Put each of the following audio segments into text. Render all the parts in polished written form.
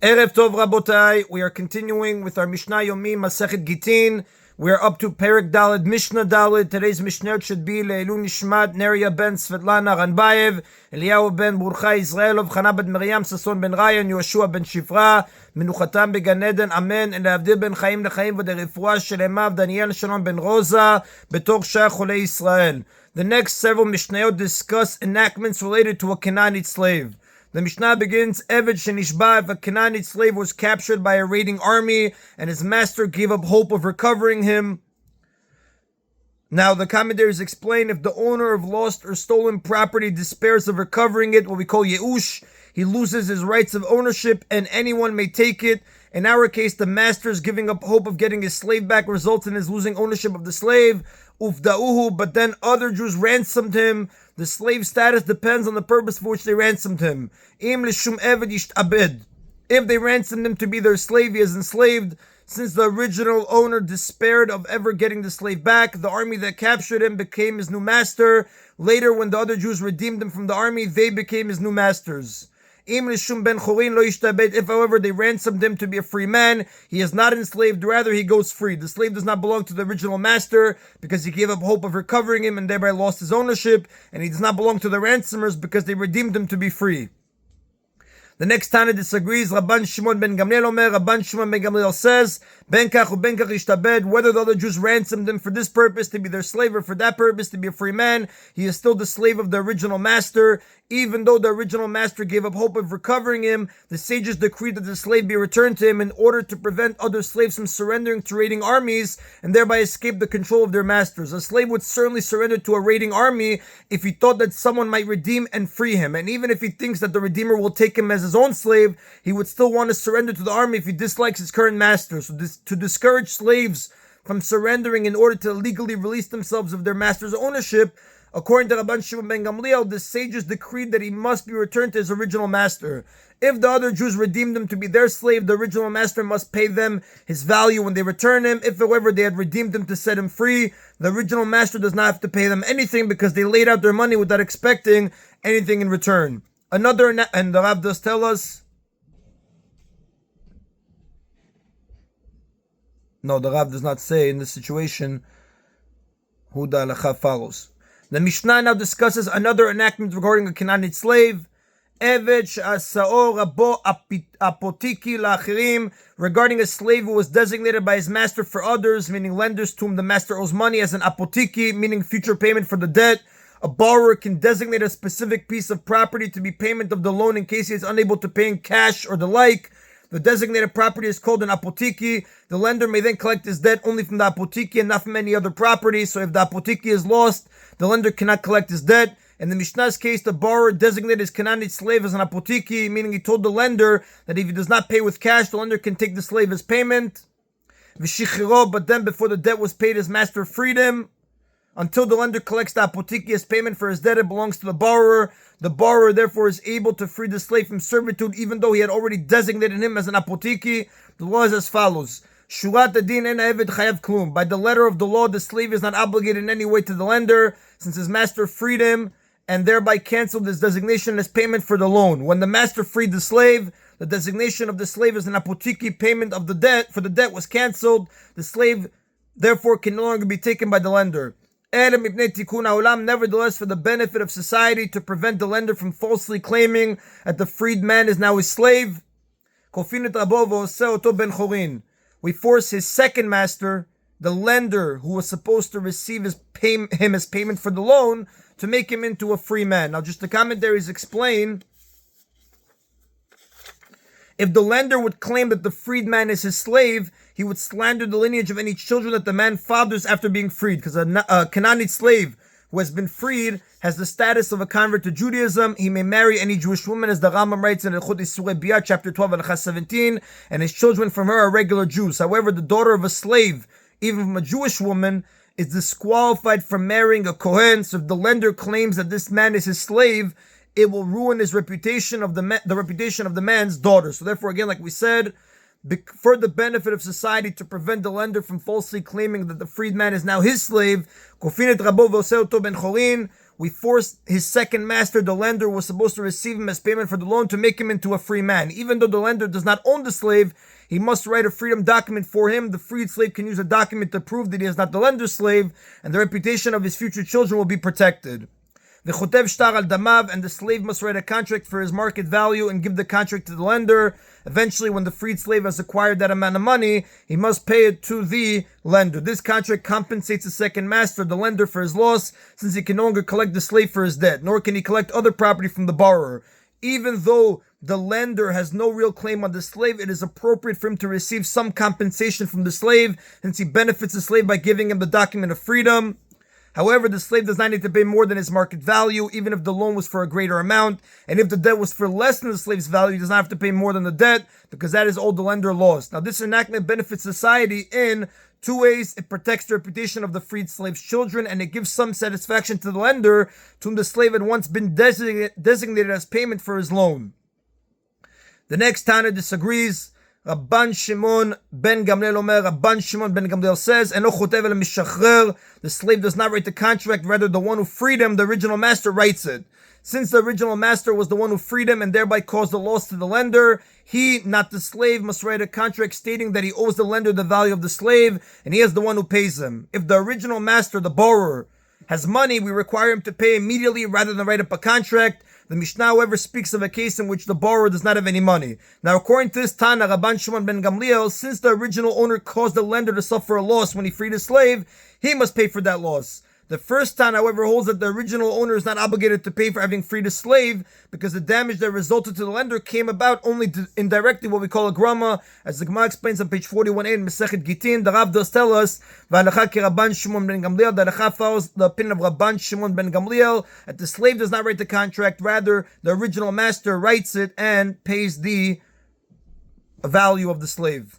Erev Tov Rabotai, we are continuing with our Mishna Yomi, Masechet Gittin. We are up to Perek Daled, Mishnah Daled. Today's Mishnah should be Leilu Nishmat, Neria ben Svetlana Ranbayev, Eliyahu ben Burcha Israelov, Chana ben Miriam, Sason ben Ryan, Yoshua ben Shifra, Menuchatam beGan Eden, Amen, and Avdil ben Chaim Lechaim, v'derifua shelemav, Daniel Shalom ben Rosa, Betor Shah Cholei Israel. The next several Mishnayot discuss enactments related to a Canaanite slave. The Mishnah begins, Eved Shenishba, if a Canaanite slave was captured by a raiding army and his master gave up hope of recovering him. Now the commentaries explain, if the owner of lost or stolen property despairs of recovering it, what we call Yeush, he loses his rights of ownership and anyone may take it. In our case, the master's giving up hope of getting his slave back results in his losing ownership of the slave. Ufda'uhu, but then other Jews ransomed him. The slave status depends on the purpose for which they ransomed him. Im lishum eved yishtabed. If they ransomed him to be their slave, he is enslaved. Since the original owner despaired of ever getting the slave back, the army that captured him became his new master. Later, when the other Jews redeemed him from the army, they became his new masters. If, however, they ransomed him to be a free man, he is not enslaved, rather he goes free. The slave does not belong to the original master because he gave up hope of recovering him and thereby lost his ownership, and he does not belong to the ransomers because they redeemed him to be free. The next Tana disagrees. Rabban Shimon ben Gamliel Omer, Rabban Shimon ben Gamliel says, Ben kach u ben kach ishtabed, whether the other Jews ransomed him for this purpose to be their slave or for that purpose to be a free man, he is still the slave of the original master. Even though the original master gave up hope of recovering him, the sages decreed that the slave be returned to him in order to prevent other slaves from surrendering to raiding armies and thereby escape the control of their masters. A slave would certainly surrender to a raiding army if he thought that someone might redeem and free him. And even if he thinks that the redeemer will take him as his own slave, he would still want to surrender to the army if he dislikes his current master. So to discourage slaves from surrendering in order to legally release themselves of their master's ownership, according to Rabban Shimon ben Gamliel, the sages decreed that he must be returned to his original master. If the other Jews redeemed him to be their slave, the original master must pay them his value when they return him. If, however, they had redeemed him to set him free, the original master does not have to pay them anything because they laid out their money without expecting anything in return. And the Rav does tell us, no, the Rav does not say in this situation who the halacha follows. The Mishnah now discusses another enactment regarding a Canaanite slave. Eved she'asao rabo apotiki la'achirim, regarding a slave who was designated by his master for others, meaning lenders to whom the master owes money, as an apotiki, meaning future payment for the debt. A borrower can designate a specific piece of property to be payment of the loan in case he is unable to pay in cash or the like. The designated property is called an apotiki. The lender may then collect his debt only from the apotiki and not from any other property. So if the apotiki is lost, the lender cannot collect his debt. In the Mishnah's case, the borrower designated his Canaanite slave as an apotiki, meaning he told the lender that if he does not pay with cash, the lender can take the slave as payment. V'shichiro, but then before the debt was paid, his master freed him. Until the lender collects the apotiki as payment for his debt, it belongs to the borrower. The borrower, therefore, is able to free the slave from servitude, even though he had already designated him as an apotiki. The law is as follows. Shurat adin en eved chayav klum. By the letter of the law, the slave is not obligated in any way to the lender, since his master freed him and thereby canceled his designation as payment for the loan. When the master freed the slave, the designation of the slave as an apotiki, payment of the debt for the debt, was canceled. The slave, therefore, can no longer be taken by the lender. Nevertheless, for the benefit of society, to prevent the lender from falsely claiming that the freed man is now his slave, we force his second master, the lender who was supposed to receive him as payment for the loan, to make him into a free man. Now, just the commentaries explain, if the lender would claim that the freed man is his slave, he would slander the lineage of any children that the man fathers after being freed, because a Canaanite slave who has been freed has the status of a convert to Judaism. He may marry any Jewish woman, as the Rambam writes in Ilchot Isurei Biyah, chapter 12, Halacha 17, and his children from her are regular Jews. However, the daughter of a slave, even from a Jewish woman, is disqualified from marrying a Kohen. So if the lender claims that this man is his slave, it will ruin his reputation of the reputation of the man's daughter. So therefore, again, like we said, for the benefit of society, to prevent the lender from falsely claiming that the freedman is now his slave. We forced his second master, the lender, was supposed to receive him as payment for the loan, to make him into a free man. Even though the lender does not own the slave, he must write a freedom document for him. The freed slave can use a document to prove that he is not the lender's slave, and the reputation of his future children will be protected. V'chotev shtar al damav, and the slave must write a contract for his market value and give the contract to the lender. Eventually, when the freed slave has acquired that amount of money, he must pay it to the lender. This contract compensates the second master, the lender, for his loss, since he can no longer collect the slave for his debt, nor can he collect other property from the borrower. Even though the lender has no real claim on the slave, it is appropriate for him to receive some compensation from the slave, since he benefits the slave by giving him the document of freedom. However, the slave does not need to pay more than his market value, even if the loan was for a greater amount. And if the debt was for less than the slave's value, he does not have to pay more than the debt, because that is all the lender lost. Now, this enactment benefits society in two ways. It protects the reputation of the freed slave's children, and it gives some satisfaction to the lender, to whom the slave had once been designated as payment for his loan. The next Tana disagrees. Rabban Shimon ben Gamliel Omer, Rabban Shimon ben Gamliel says, Eno chotev el mishachrer, the slave does not write the contract, rather the one who freed him, the original master, writes it. Since the original master was the one who freed him and thereby caused the loss to the lender, he, not the slave, must write a contract stating that he owes the lender the value of the slave, and he is the one who pays him. If the original master, the borrower, has money, we require him to pay immediately rather than write up a contract. The Mishnah, however, speaks of a case in which the borrower does not have any money. Now, according to this Tana, Rabban Shimon ben Gamliel, since the original owner caused the lender to suffer a loss when he freed his slave, he must pay for that loss. The first Tana, however, holds that the original owner is not obligated to pay for having freed a slave, because the damage that resulted to the lender came about only indirectly, what we call a grama, as the Gemara explains on page 41a in Masechet Gittin. The Rav does tell us, V'halacha ki Rabban Shimon ben Gamliel, the halacha follows the opinion of Rabban Shimon ben Gamliel, that the slave does not write the contract, rather the original master writes it and pays the value of the slave.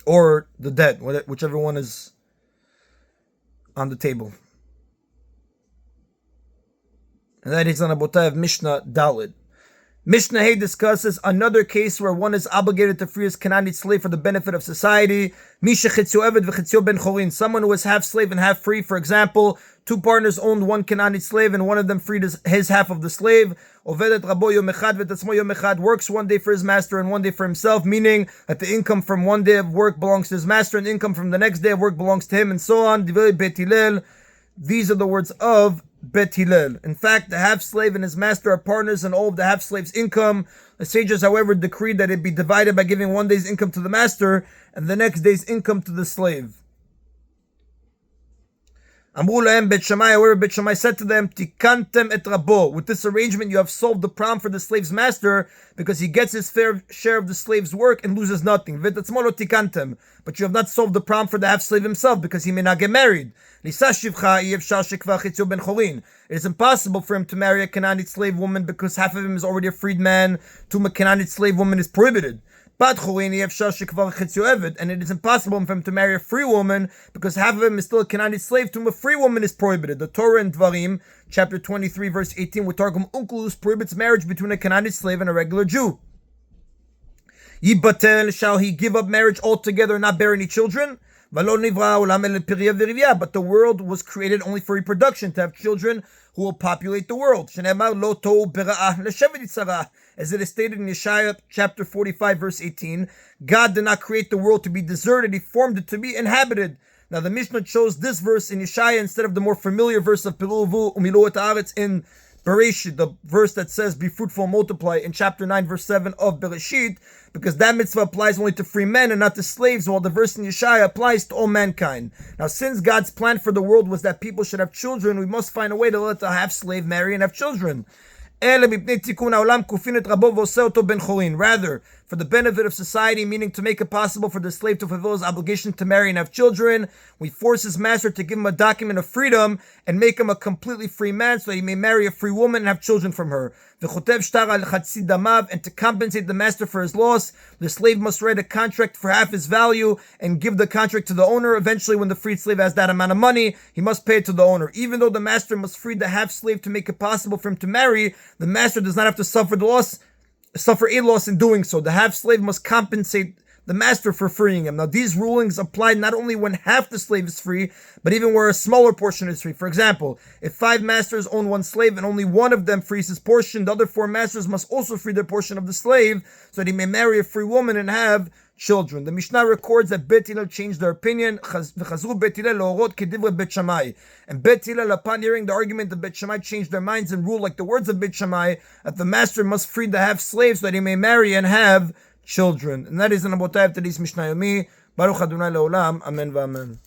Or the debt, whichever one is on the table. And that is on Abotai of Mishnah Daled. Mishnah Hay discusses another case where one is obligated to free his Canaanite slave for the benefit of society. Misha Chitzio Eved v'Chitzio ben Chorin. Someone who is half slave and half free. For example, two partners owned one Canaanite slave and one of them freed his half of the slave. Ovedet Rabo Yom Echad v'Tatzmo Yom Echad, works one day for his master and one day for himself, meaning that the income from one day of work belongs to his master and the income from the next day of work belongs to him, and so on. Divrei Bet Hillel. These are the words of Bet Hillel. In fact, the half-slave and his master are partners in all of the half-slave's income. The sages, however, decreed that it be divided by giving one day's income to the master and the next day's income to the slave. Amru lahem Bet Shammai, however, Bet Shammai said to them, Tikantem et rabo. With this arrangement, you have solved the problem for the slave's master, because he gets his fair share of the slave's work and loses nothing. V'tatzmo lo tikantem. But you have not solved the problem for the half-slave himself, because he may not get married. It is impossible for him to marry a Canaanite slave woman, because half of him is already a freed man. To a Canaanite slave woman is prohibited. And it is impossible for him to marry a free woman, because half of him is still a Canaanite slave. To whom a free woman is prohibited. The Torah in Dvarim, chapter 23, verse 18, with Targum Unkelus, prohibits marriage between a Canaanite slave and a regular Jew. Yibatel, shall he give up marriage altogether and not bear any children? But the world was created only for reproduction, to have children who will populate the world. As it is stated in Yeshaya chapter 45 verse 18, God did not create the world to be deserted, He formed it to be inhabited. Now the Mishnah chose this verse in Yeshaya instead of the more familiar verse of Piluvu Umilu et Haaretz in Bereshit, the verse that says, be fruitful and multiply, in chapter 9 verse 7 of Bereshit, because that mitzvah applies only to free men and not to slaves, while the verse in Yeshaya applies to all mankind. Now, since God's plan for the world was that people should have children, we must find a way to let a half-slave marry and have children. Rather, for the benefit of society, meaning to make it possible for the slave to fulfill his obligation to marry and have children. We force his master to give him a document of freedom and make him a completely free man so that he may marry a free woman and have children from her. And to compensate the master for his loss, the slave must write a contract for half his value and give the contract to the owner. Eventually, when the freed slave has that amount of money, he must pay it to the owner. Even though the master must free the half slave to make it possible for him to marry, the master does not have to suffer a loss in doing so. The half slave must compensate the master for freeing him. Now, these rulings apply not only when half the slave is free, but even where a smaller portion is free. For example, if 5 masters own 1 slave and only one of them frees his portion, the other 4 masters must also free their portion of the slave so that he may marry a free woman and have children. The Mishnah records that Bet Hillel changed their opinion. And Bet Hillel, upon hearing the argument of Bet Shammai, changed their minds and ruled like the words of Bet Shammai, that the master must free the half slave so that he may marry and have children. And that is in Abotai of today's Mishna Yomi. Baruch Adonai Leolam. Amen v'amen.